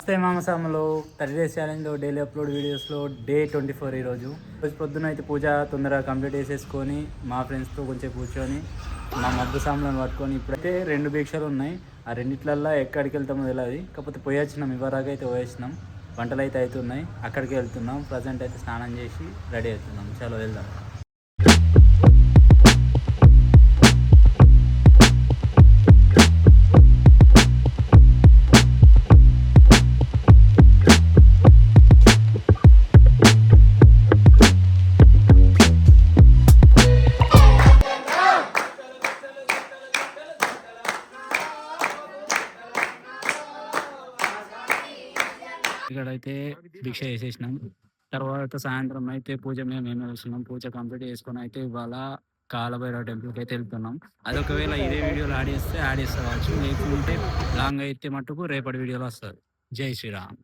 నమస్తే మామసాములో 30 days ఛాలెంజ్లో daily upload వీడియోస్లో day 24 ఈరోజు పొద్దున్న అయితే పూజ తొందరగా కంప్లీట్ చేసేసుకొని మా ఫ్రెండ్స్తో కొంచెం కూర్చొని మా మబ్బు సాములను పట్టుకొని ఇప్పుడైతే 2 భిక్షలు ఉన్నాయి. ఆ రెండిట్లల్లో ఎక్కడికి వెళ్తామో తెలియదు. కాకపోతే పోయి వచ్చినాం, ఇవరాగా అయితే పోయేసినాం. వంటలు అయితే అవుతున్నాయి, అక్కడికి వెళ్తున్నాం. ప్రజెంట్ అయితే స్నానం చేసి రెడీ అవుతున్నాం. చలో వెళ్దాం. ఇక్కడైతే భిక్ష చేసేసినాం. తర్వాత సాయంత్రం అయితే పూజ మేము వేస్తున్నాం. పూజ కంప్లీట్ చేసుకొని అయితే ఇవాళ కాలభైరవ టెంపుల్కి అయితే వెళ్తున్నాం. అది ఒకవేళ ఇదే వీడియోలో యాడ్ చేస్తే యాడ్ చేస్తే కావచ్చు, లేకుంటే లాంగ్ అయితే మట్టుకు రేపటి వీడియోలో వస్తుంది. జై శ్రీరామ్.